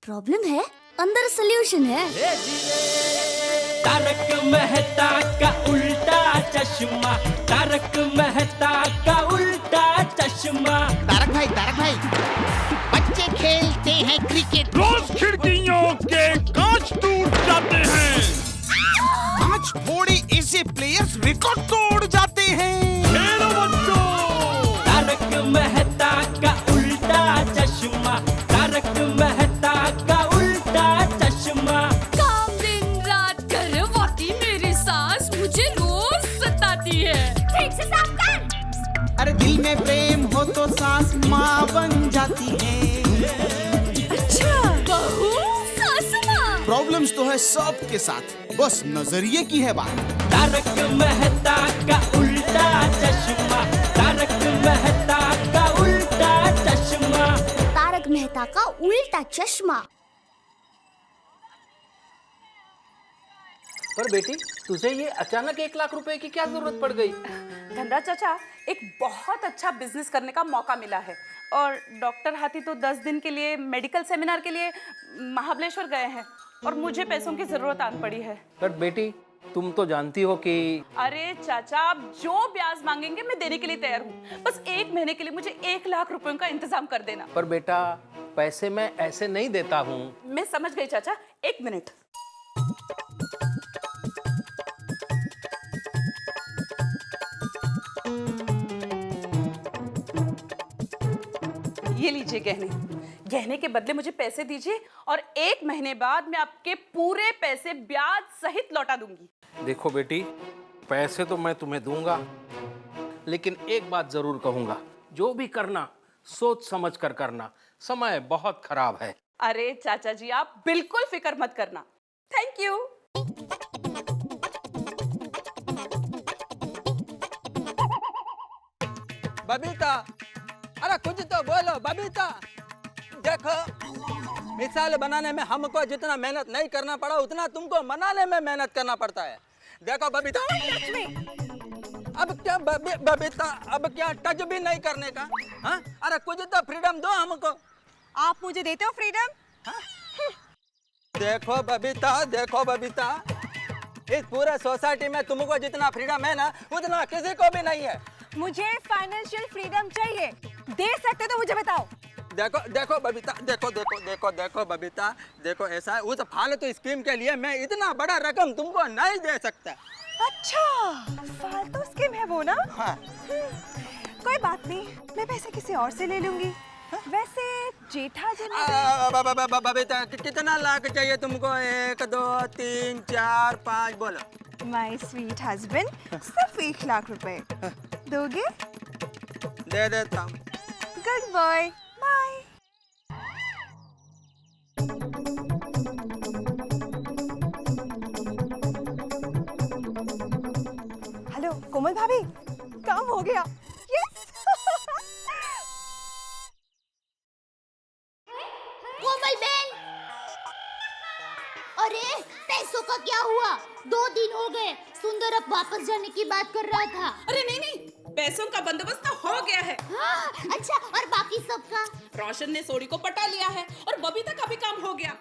Problem है, अंदर solution है। तारक मेहता का उल्टा चश्मा, तारक मेहता का उल्टा चश्मा। तारक भाई, बच्चे खेलते हैं क्रिकेट, रोज खिड़कियों के कांच टूट जाते हैं। कांच फोड़े ऐसे प्लेयर्स रिकॉर्ड तोड़ जाते हैं। खेलो बच्चों। तारक मेहता का उल्टा चश्मा, तारक मेहता का उल्टा चश्मा। काम दिन रात करवाती मेरी सास मुझे रोज सताती है। ठीक से साफ कर। अरे दिल में प्रेम हो तो सास माँ बन जाती है। अच्छा, बहू सास माँ। प्रॉब्लम्स तो है सबके साथ, बस नजरिए की है बात। तारक मेहता का उल्टा चश्मा, तारक मेहता का उल्टा चश्मा। तारक मेहता का उल्टा चश्मा। पर बेटी, तुझे ये अचानक 1 लाख रुपए की क्या जरूरत पड़ गई? धनराज चाचा, एक बहुत अच्छा बिजनेस करने का मौका मिला है और डॉक्टर हाथी तो 10 दिन के लिए मेडिकल सेमिनार के लिए महाबलेश्वर गए हैं और मुझे पैसों की जरूरत आन पड़ी है। पर बेटी, तुम तो जानती हो कि अरे चाचा, आप जो ब्याज मांगेंगे मैं देने के लिए तैयार हूँ। बस 1 महीने के लिए मुझे 1 लाख रुपयों का इंतजाम कर देना। पर बेटा, पैसे मैं ऐसे नहीं देता हूँ। मैं समझ गई चाचा, 1 मिनट। ये लीजिए गहने के बदले मुझे पैसे दीजिए और 1 महीने बाद मैं आपके पूरे पैसे ब्याज सहित लौटा दूंगी। देखो बेटी, पैसे तो मैं तुम्हें दूंगा, लेकिन एक बात जरूर कहूंगा, जो भी करना सोच समझ कर करना। समय बहुत खराब है। अरे चाचा जी, आप बिल्कुल फिक्र मत करना। Thank you. बबीता, अरे कुछ तो बोलो बबीता। देखो, मिसाल बनाने में हमको जितना मेहनत नहीं करना पड़ा, उतना तुमको मनाने में मेहनत करना पड़ता है। देखो बबीता, अब क्या बबीता, अब क्या टच भी नहीं करने का? हाँ? अरे कुछ तो फ्रीडम दो हमको। आप मुझे देते हो फ्रीडम? देखो बबीता, इस पूरे सोसाइटी में तुमको जितना फ्रीडम है ना, उतना किसी को भी नहीं है। मुझे फाइनेंशियल फ्रीडम चाहिए। दे सकते तो मुझे बताओ। देखो बबीता, देखो बबीता, देखो ऐसा है, उस फालतू स्कीम के लिए मैं इतना बड़ा रकम तुमको नहीं दे सकता। अच्छा, फालतू स्कीम है वो ना? हाँ। कोई बात नहीं, मैं पैसे किसी और से ले लूंगी। वैसे जेठा जी बबीता, कितना लाख चाहिए तुमको? 1 2 3 4 5 बोलो। माय स्वीट हस्बैंड, सिर्फ 1 लाख रुपए दोगे? दे देता हूँ। Good boy, bye. Hello Komal भाभी, काम हो गया। यस। कोमल बहन, अरे पैसों का क्या हुआ? 2 दिन हो गए, सुंदर अब वापस जाने की बात कर रहा था। अरे नहीं, पैसों का बंदोबस्त तो हो गया है। हाँ, अच्छा, और बाकी सबका? रोशन ने सोडी को पटा लिया है और बबीता का भी काम हो गया।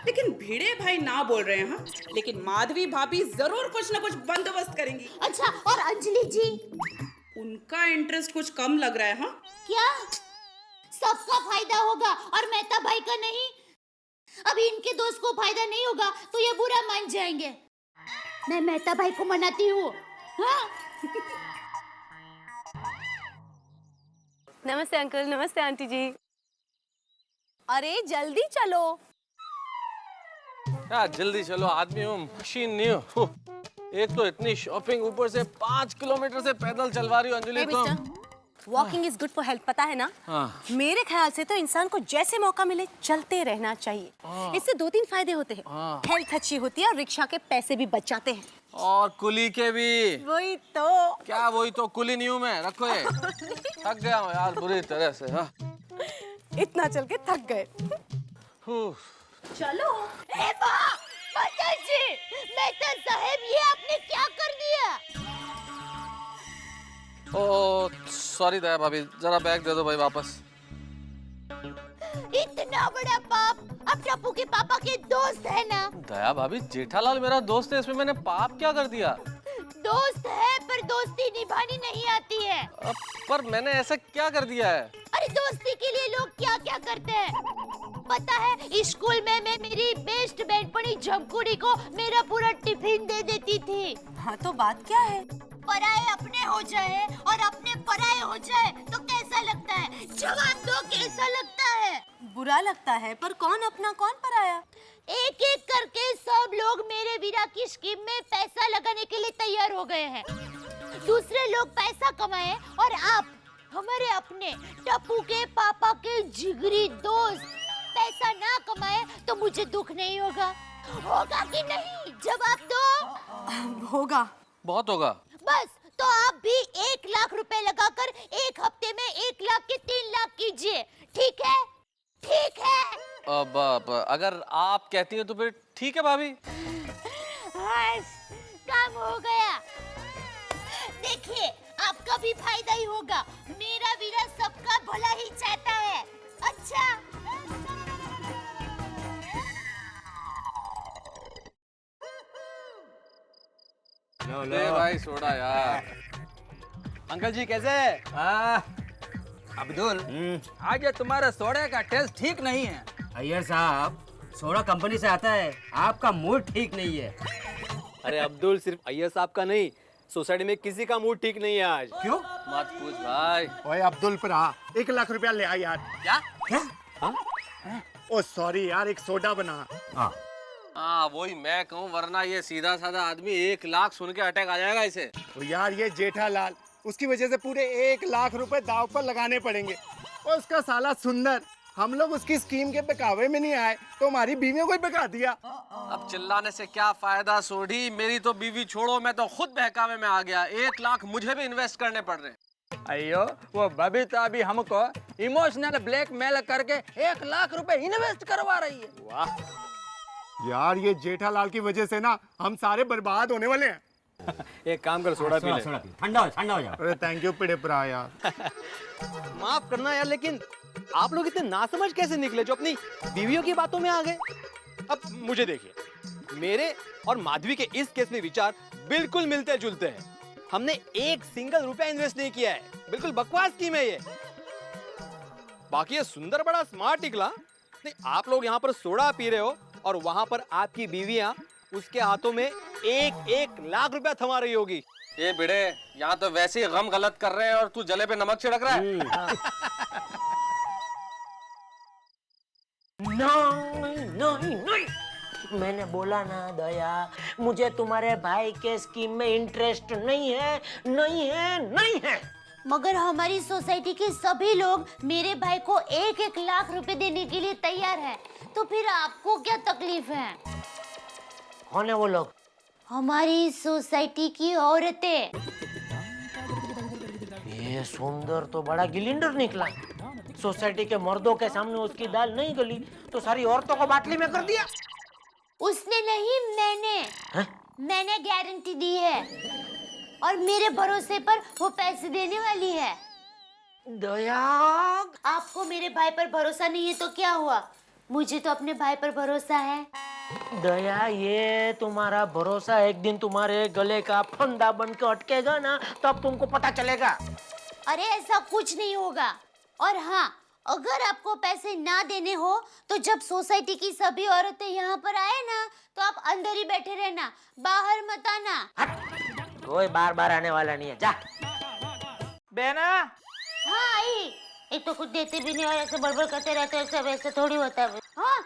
लेकिन भिड़े भाई ना बोल रहे हैं। हाँ? लेकिन माधवी भाभी जरूर कुछ ना कुछ बंदोबस्त करेंगी। अच्छा, और अंजलि जी? उनका इंटरेस्ट कुछ कम लग रहा है। हाँ? क्या? सबका फायदा होगा और मेहता भाई का नहीं? अभी इनके दोस्त को फायदा नहीं होगा तो ये बुरा मान जाएंगे। मैं मेहता भाई को मनाती हूँ। हाँ? नमस्ते अंकल, नमस्ते आंटी जी। अरे जल्दी चलो। क्या जल्दी चलो, आदमी हूँ, मशीन नहीं हूँ। एक तो इतनी शॉपिंग, ऊपर से 5 किलोमीटर से पैदल चलवा रही हो अंजलि तुम। Walking is good for health, पता है ना? हाँ। मेरे ख्याल से तो इंसान को जैसे मौका मिले चलते रहना चाहिए। इससे 2-3 फायदे होते हैं। हेल्थ अच्छी होती है और रिक्शा के पैसे भी बच जाते हैं। और कुली के भी। वही तो। क्या वही तो, कुली नहीं हूँ मैं, रखो ये। थक गया हूँ यार बुरी तरह से। हाँ। इतना चल के थक गए। चलो। ए वाह, माताजी, मेहता साहब, ये आपने क्या कर दिया? ओ सॉरी दया भाभी, जरा बैग दे दो भाई वापस। इतना बड़ा पाप अब टप्पू के पापा के दोस्त है ना। दया भाभी, जेठालाल मेरा दोस्त है, इसमें मैंने पाप क्या कर दिया? दोस्त है पर दोस्ती निभानी नहीं आती है। पर मैंने ऐसा क्या कर दिया है? अरे दोस्ती के लिए लोग क्या क्या करते हैं पता है? स्कूल में मैं मेरी बेस्ट बैंडपनी झमकुड़ी को मेरा पूरा टिफिन दे देती थी। हाँ तो बात क्या है? पराये अपने हो जाए और अपने पराये हो जाए तो कैसा लगता है? जवाब दो, कैसा लगता है? बुरा लगता है, पर कौन अपना कौन पराया? एक एक करके सब लोग मेरे वीरा की स्कीम में पैसा लगाने के लिए तैयार हो गए हैं। दूसरे लोग पैसा कमाए और आप हमारे अपने टप्पू के पापा के जिगरी दोस्त पैसा ना कमाए तो मुझे दुख नहीं होगा? होगा कि नहीं? जवाब दो। होगा। बहुत होगा। बस तो आप भी 1 लाख रुपए लगाकर 1 हफ्ते में 1 लाख के 3 लाख कीजिए, ठीक है? ठीक है? अब अगर आप कहती हैं तो फिर ठीक है भाभी। बस काम हो गया। देखिए आपका भी फायदा ही होगा। मेरा वीरा सबका भला ही चाहता है। अच्छा ले भाई सोडा यार। अंकल जी कैसे? अब्दुल, आज ये तुम्हारा सोडे का टेस्ट ठीक नहीं है। अय्यर साहब, सोडा कंपनी से आता है, आपका मूड ठीक नहीं है। अरे अब्दुल, सिर्फ अय्यर साहब का नहीं, सोसाइटी में किसी का मूड ठीक नहीं है आज। क्यों? मत पूछ भाई। ओए अब्दुल पर आ, 1 लाख रुपया ले आ यार। क्या? ओ सॉरी यार, एक सोडा बना। हाँ वही मैं कहूँ, वरना ये सीधा साधा आदमी 1 लाख सुन के अटैक आ जाएगा इसे। तो यार ये जेठालाल, उसकी वजह से पूरे 1 लाख रुपए दाव पर लगाने पड़ेंगे। और उसका साला सुंदर, हम लोग उसकी स्कीम के बहकावे में नहीं आए तो हमारी बीवियों को ही बहका दिया। अब चिल्लाने से क्या फायदा सोढ़ी, मेरी तो बीवी छोड़ो, मैं तो खुद बहकावे में आ गया। 1 लाख मुझे भी इन्वेस्ट करने पड़ रहे हैं। अयो, वो बबीता भी हमको इमोशनल ब्लैकमेल करके 1 लाख रुपए इन्वेस्ट करवा रही है। वाह यार ये जेठालाल की वजह से ना हम सारे बर्बाद होने वाले हैं। एक काम कर, सोडा पी ले। ठंडा हो जाओ। अरे थैंक यू पिड़े परा यार। माफ करना यार, लेकिन आप लोग इतने नासमझ कैसे निकले जो अपनी बीवियों की बातों में आ गए? अब मुझे देखिए, मेरे और माधवी के इस केस में विचार बिल्कुल मिलते जुलते हैं। हमने 1 सिंगल रुपया इन्वेस्ट नहीं किया है, बिल्कुल बकवास स्कीम है ये। बाकी ये सुंदर बड़ा स्मार्ट निकला। नहीं, आप लोग यहाँ पर सोडा पी रहे हो और वहां पर आपकी बीवियां उसके हाथों में 1 लाख रुपया थमा रही होगी। ये बिड़े, यहाँ तो वैसे ही गम गलत कर रहे हैं और तू जले पे नमक छिड़क रहा है। नहीं, मैंने बोला ना दया, मुझे तुम्हारे भाई के स्कीम में इंटरेस्ट नहीं है। मगर हमारी सोसाइटी के सभी लोग मेरे भाई को 1 लाख रुपए देने के लिए तैयार हैं। तो फिर आपको क्या तकलीफ है? कौन है वो लोग? हमारी सोसाइटी की औरतें। ये सुंदर तो बड़ा गिलिंडर निकला। सोसाइटी के मर्दों के सामने उसकी दाल नहीं गली तो सारी औरतों को बाटली में कर दिया। उसने नहीं, मैंने गारंटी दी है और मेरे भरोसे पर वो पैसे देने वाली है। दया, आपको मेरे भाई पर भरोसा नहीं है तो क्या हुआ? मुझे तो अपने भाई पर भरोसा है। दया, ये तुम्हारा भरोसा एक दिन तुम्हारे गले का फंदा बन के अटकेगा ना, तब तुमको पता चलेगा। अरे ऐसा कुछ नहीं होगा। और हाँ, अगर आपको पैसे ना देने हो तो जब सोसाइटी की सभी औरतें यहाँ पर आए ना तो आप अंदर ही बैठे रहना, बाहर मत आना। कोई बार आने वाला नहीं है, जा। बेना, हाँ आई। एक तो कुछ देते भी नहीं और ऐसे बड़बड़ करते रहते हैं, सब ऐसे थोड़ी होता है। हाँ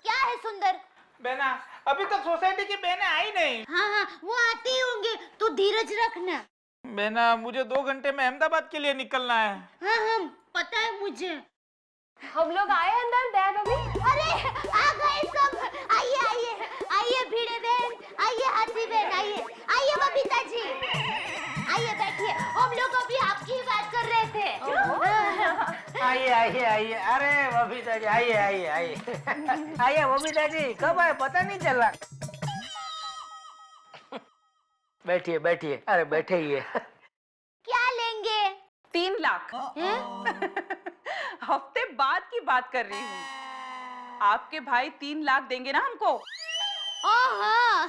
क्या है सुंदर? बेना, अभी तक सोसाइटी की बहनें आई नहीं। हाँ वो आते ही होंगे, तू धीरज रखना। बेना, मुझे 2 घंटे में अहमदाबाद के लिए निकलना है। हाँ पता है मुझे। हम लोग आए अंदर दया भाभी। अरे आ गए सब। आइए भिड़े बहन, आइए हाथी बहन, आइए बबीता जी, आइए बैठिए। हम लोग अभी आपकी ही बात कर रहे थे। आइए। अरे बबीता जी, आइए बबीता जी, कब आए पता नहीं चला। बैठिए। अरे बैठे ही है। क्या लेंगे? 3 लाख। हफ्ते बाद की बात कर रही हूँ। आपके भाई 3 लाख देंगे ना हमको? हाँ,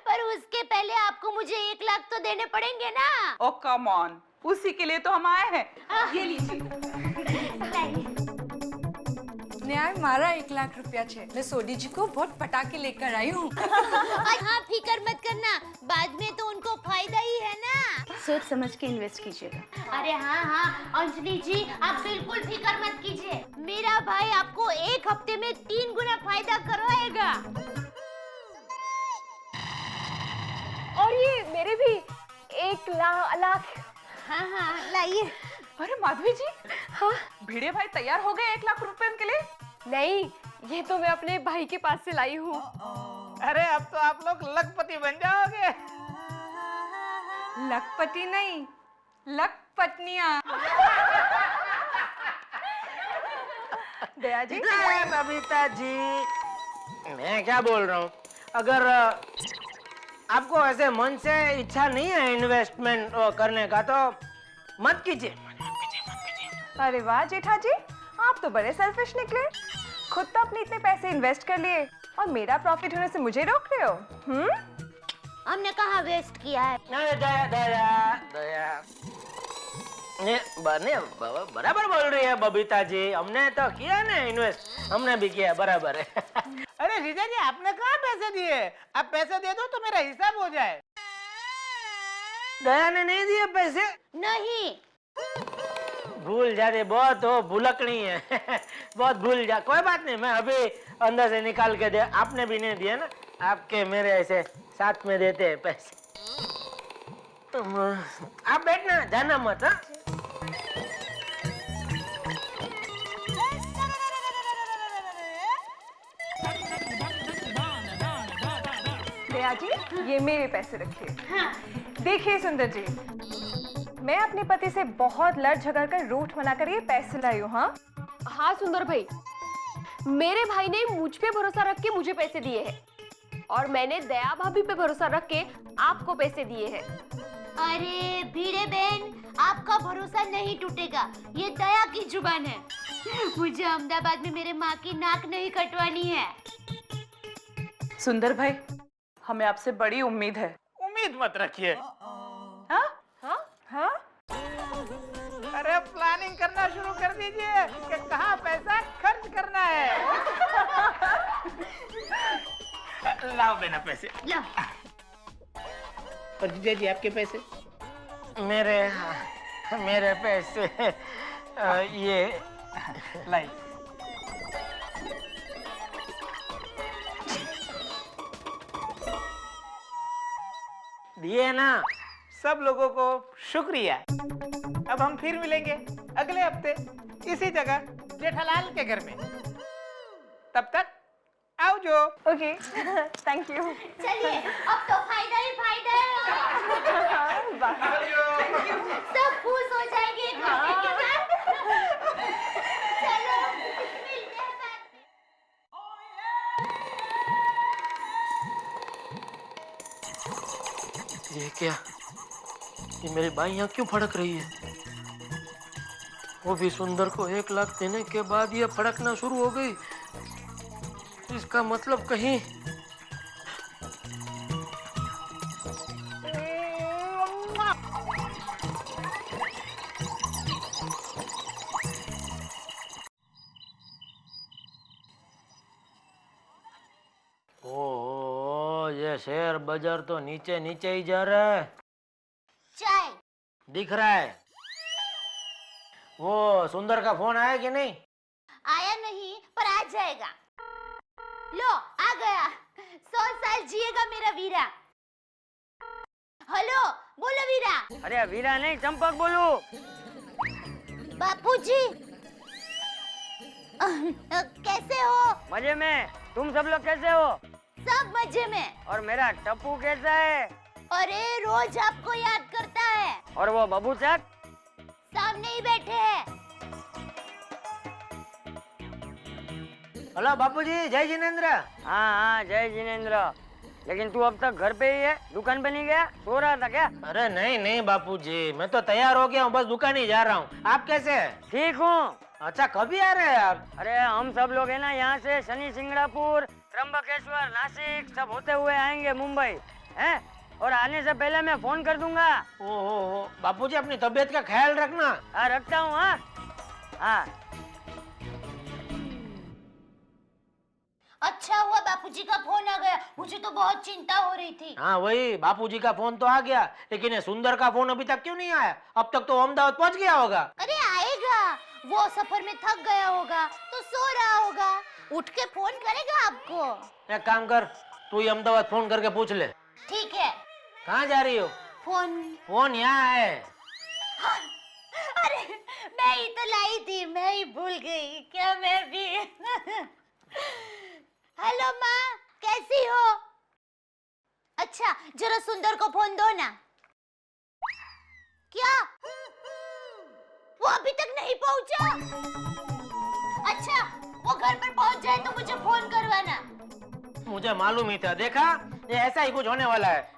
पर उसके पहले आपको मुझे 1 लाख तो देने पड़ेंगे ना। ओ कम ऑन, उसी के लिए तो हम आए हैं। ये लीजिए। न्याय मारा 1 लाख रुपया छे। मैं सोडी जी को बहुत पटाके लेकर आई हूँ। हाँ, फिकर मत करना, बाद में तो उनको फायदा ही है ना। सोच समझ के इन्वेस्ट कीजिएगा। अरे हाँ, अंजलि जी आप बिल्कुल फिकर मत कीजिए, मेरा भाई आपको 1 हफ्ते में 3 गुना फायदा करवाएगा। और ये मेरे भी 1 लाख। हाँ, लाइए। अरे माधवी जी, हाँ भिड़े भाई तैयार हो गए 1 लाख रुपए के लिए? नहीं, ये तो मैं अपने भाई के पास से लाई हूँ। अरे अब तो आप लोग लखपति बन जाओगे। लखपति नहीं, लखपत्नियाँ। दया जी, बबीता जी, मैं क्या बोल रहा हूँ, अगर आपको ऐसे मन से इच्छा नहीं है इन्वेस्टमेंट करने का तो मत कीजिए। अरे वाह जेठा जी, आप तो बड़े सेल्फिश निकले। खुद तो अपने इतने पैसे इन्वेस्ट कर लिए और मेरा प्रॉफिट होने से मुझे रोक रहे हो। हमने कहाँ वेस्ट किया है। नहीं, दया ये बराबर बोल रही है बबीता जी, हमने तो किया ना इन्वेस्ट, हमने भी किया, बराबर है। अरे जीजा जी, आपने कहाँ पैसे दिए? आप पैसे दे दो तो मेरा हिसाब हो जाए। दया ने नहीं दिए पैसे? नहीं। भूल जाते, बहुत हो भुलकनी है। बहुत भूल जा, कोई बात नहीं, मैं अभी अंदर से निकाल के दे। आपने भी नहीं दिया ना, आपके मेरे ऐसे साथ में देते हैं पैसे। आप बैठना, जाना मत। हाँ, दया जी, ये मेरे पैसे रखिए। हाँ। देखिए सुंदर जी, मैं अपने पति से बहुत लड़ झगड़ कर रूठ बनाकर ये पैसे लाई हूँ। हाँ सुंदर भाई, मेरे भाई ने मुझ पे भरोसा रख के मुझे पैसे दिए हैं और मैंने दया भाभी पे भरोसा रख के आपको पैसे दिए हैं। अरे भिड़े बहन, आपका भरोसा नहीं टूटेगा, ये दया की जुबान है। मुझे अहमदाबाद में मेरे माँ की नाक नहीं कटवानी है। सुंदर भाई, हमें आपसे बड़ी उम्मीद है। उम्मीद मत रखिए। हाँ? हाँ हाँ? अरे प्लानिंग करना शुरू कर दीजिए कि कहाँ पैसा खर्च करना है। लाओ बेना पैसे। लो। और जीजा जी आपके पैसे? मेरे पैसे ये लाई। दिए ना? सब लोगों को शुक्रिया। अब हम फिर मिलेंगे अगले हफ्ते इसी जगह जेठालाल के घर में। तब तक आओ जो। Okay, thank you. चलिए, अब तो फायदा ही फायदा है। सब खुश हो जाएंगे खाने के बाद। चलो, मिलते हैं बाद में। ये क्या? ये मेरी बाई यहाँ क्यों फड़क रही है? वो भी सुंदर को 1 लाख देने के बाद ये फड़कना शुरू हो गई। इसका मतलब कहीं ओ, ये शेयर बाजार तो नीचे नीचे ही जा रहा है। चाय दिख रहा है। वो सुंदर का फोन आया कि नहीं? आया नहीं, पर आ जाएगा। लो, आ गया। 100 साल जिएगा मेरा वीरा। हेलो, बोलो वीरा। अरे वीरा नहीं, चंपक बोलू। बापूजी, कैसे हो? मजे में। तुम सब लोग कैसे हो? सब मजे में। और मेरा टप्पू कैसा है? अरे रोज आपको याद करता है। और वो बबू चक? सामने ही बैठे हैं। हेलो बापूजी, जय जिनेंद्र। हाँ हाँ, जय जिनेंद्र। लेकिन तू अब तक घर पे ही है, दुकान पे नहीं गया? सो रहा था क्या? अरे नहीं नहीं बापूजी, मैं तो तैयार हो गया हूँ, बस दुकान ही जा रहा हूँ। आप कैसे हैं? ठीक हूँ। अच्छा, कभी आ रहे हैं आप? अरे हम सब लोग है ना यहाँ से शनि सिंगड़ापुर, त्र्यंबकेश्वर, नासिक सब होते हुए आएंगे मुंबई, हैं? और आने से पहले मैं फोन कर दूंगा। ओहो, बापूजी अपनी तबीयत का ख्याल रखना। हाँ रखता हूँ। हाँ हाँ। अच्छा हुआ बापूजी का फोन आ गया, मुझे तो बहुत चिंता हो रही थी। हाँ वही, बापूजी का फोन तो आ गया, लेकिन ये सुंदर का फोन अभी तक क्यों नहीं आया? अब तक तो अहमदाबाद पहुंच गया होगा। अरे आएगा, वो सफर में थक गया होगा तो सो रहा होगा, उठ के फोन करेगा आपको। एक काम कर, तू ही अहमदाबाद फोन करके पूछ ले। ठीक है। कहाँ जा रही हो? फोन यहाँ है। अरे मैं ही तो लाई थी, मैं ही भूल गई क्या मैं भी। हेलो माँ, कैसी हो? अच्छा जरा सुंदर को फोन दो ना। क्या वो अभी तक नहीं पहुंचा? अच्छा वो घर पर पहुंच जाए तो मुझे फोन करवाना। मुझे मालूम ही था, देखा ये ऐसा ही कुछ होने वाला है।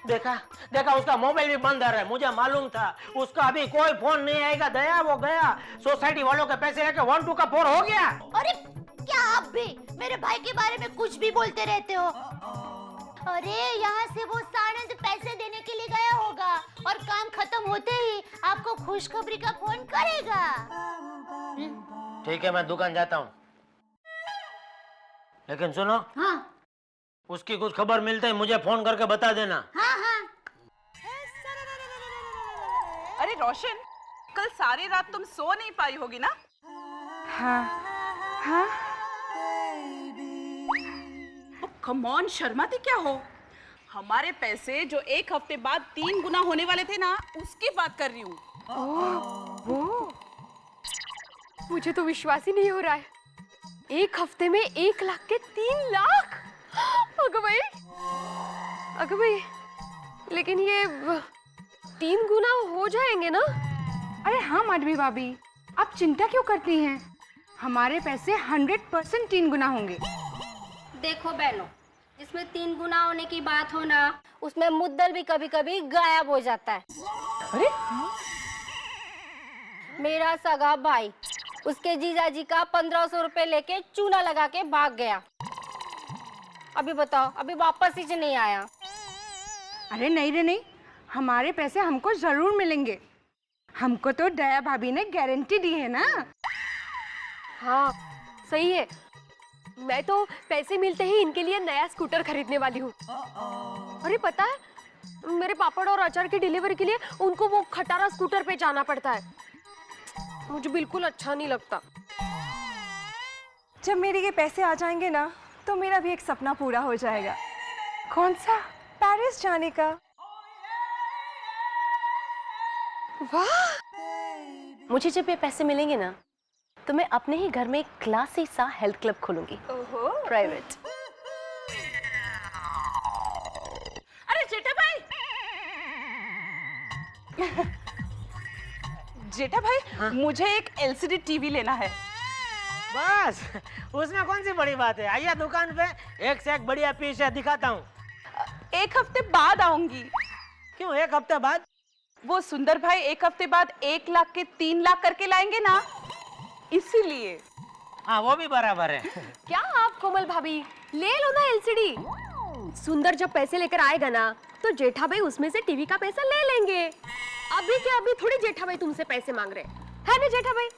देखा देखा, उसका मोबाइल भी बंद आ रहा है। मुझे मालूम था उसका अभी कोई फोन नहीं आएगा। दया वो गया, सोसाइटी वालों के पैसे लेके 1 2 का 4 हो गया। अरे क्या आप भी मेरे भाई के बारे में कुछ भी बोलते रहते हो? अरे यहाँ से वो सानंद पैसे देने के लिए गया होगा और काम खत्म होते ही आपको खुशखबरी का फोन करेगा। ठीक है, मैं दुकान जाता हूँ, लेकिन सुनो। हाँ उसकी कुछ खबर मिलते ही मुझे फोन करके बता देना। हाँ हाँ। अरे रोशन, कल सारी रात तुम सो नहीं पाई होगी ना? हाँ हाँ। कम ऑन, शर्माती क्या हो? हमारे पैसे जो 1 हफ्ते बाद 3 गुना होने वाले थे ना, उसकी बात कर रही हूँ। वो मुझे तो विश्वास ही नहीं हो रहा है। 1 हफ्ते में 1 लाख के 3 लाख। अगर भाई, लेकिन ये 3 गुना हो जाएंगे ना? अरे हाँ माधवी भाभी, आप चिंता क्यों करती हैं? हमारे पैसे 100% 3 गुना होंगे। देखो बहनों, जिसमें 3 गुना होने की बात हो ना, उसमें मुद्दल भी कभी कभी गायब हो जाता है। अरे मेरा सगा भाई उसके जीजाजी का 1500 रुपए लेके चूना लगा के भाग गया। अभी बताओ, अभी वापस ही नहीं आया। अरे नहीं रे नहीं, हमारे पैसे हमको जरूर मिलेंगे। हमको तो दया भाभी ने गारंटी दी है ना। हाँ सही है, मैं तो पैसे मिलते ही इनके लिए नया स्कूटर खरीदने वाली हूँ। अरे पता है, मेरे पापड़ और अचार की डिलीवरी के लिए उनको वो खटारा स्कूटर पे जाना पड़ता है। मुझे बिल्कुल अच्छा नहीं लगता। जब मेरे ये पैसे आ जाएंगे ना, तो मेरा भी एक सपना पूरा हो जाएगा। कौन सा? पेरिस जाने का। वाह! मुझे जब ये पैसे मिलेंगे ना, तो मैं अपने ही घर में एक क्लासी सा हेल्थ क्लब खोलूंगी। ओहो, प्राइवेट। अरे जेठा भाई, जेठा भाई, हाँ? मुझे एक LCD टीवी लेना है। बस उसमें कौन सी बड़ी बात है? आइए दुकान पे, एक से एक बढ़िया पीस है, दिखाता हूँ। 1 हफ्ते बाद आऊंगी। क्यों 1 हफ्ते बाद? वो सुंदर भाई 1 हफ्ते बाद 1 लाख के 3 लाख करके लाएंगे ना, इसीलिए। हाँ वो भी बराबर है। क्या आप कोमल भाभी, ले लो ना LCD। सुंदर जब पैसे लेकर आएगा ना, तो जेठा भाई उसमें से टीवी का पैसा ले लेंगे। अभी क्या, अभी थोड़ी जेठा भाई तुमसे पैसे मांग रहे हैं ना जेठा भाई?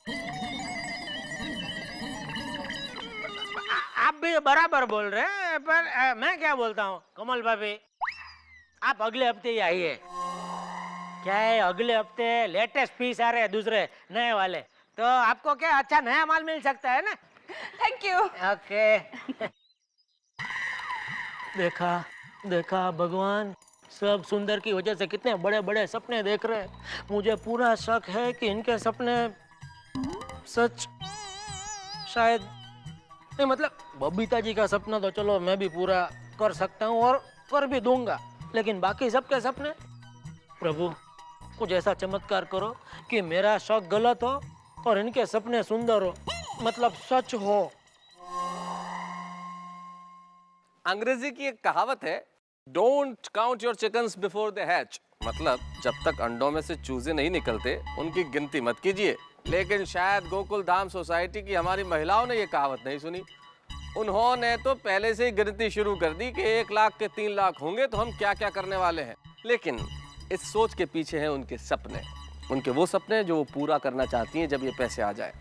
आप भी बराबर बोल रहे हैं, पर मैं क्या बोलता हूँ कमल भाभी, आप अगले हफ्ते ही आइए। क्या है, अगले हफ्ते लेटेस्ट पीस आ रहे हैं, दूसरे नए वाले, तो आपको क्या अच्छा नया माल मिल सकता है ना। Thank you. ओके। देखा देखा भगवान, सब सुंदर की वजह से कितने बड़े बड़े सपने देख रहे हैं। मुझे पूरा शक है कि इनके सपने सच शायद नहीं, मतलब बबीता जी का सपना तो चलो मैं भी पूरा कर सकता हूँ और कर भी दूंगा, लेकिन बाकी सबके सपने, प्रभु कुछ ऐसा चमत्कार करो कि मेरा शक गलत हो और इनके सपने सुंदर हो, मतलब सच हो। अंग्रेजी की एक कहावत है, don't count your chickens before they hatch. मतलब जब तक अंडों में से चूजे नहीं निकलते उनकी गिनती मत कीजिए। लेकिन शायद गोकुल धाम सोसाइटी की हमारी महिलाओं ने ये कहावत नहीं सुनी। उन्होंने तो पहले से ही गिनती शुरू कर दी कि 1 लाख के 3 लाख होंगे तो हम क्या क्या करने वाले हैं। लेकिन इस सोच के पीछे हैं उनके सपने, उनके वो सपने जो वो पूरा करना चाहती हैं जब ये पैसे आ जाए।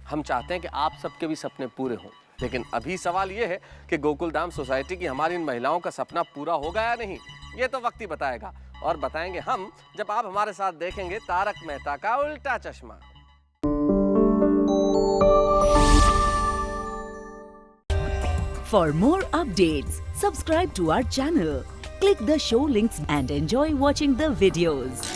हम चाहते हैं कि आप सबके भी सपने पूरे हों, लेकिन अभी सवाल ये है कि गोकुल धाम सोसाइटी की हमारी इन महिलाओं का सपना पूरा होगा या नहीं, ये तो वक्त ही बताएगा। और बताएंगे हम जब आप हमारे साथ देखेंगे तारक मेहता का उल्टा चश्मा। For more updates, subscribe to our channel, click the show links and enjoy watching the videos.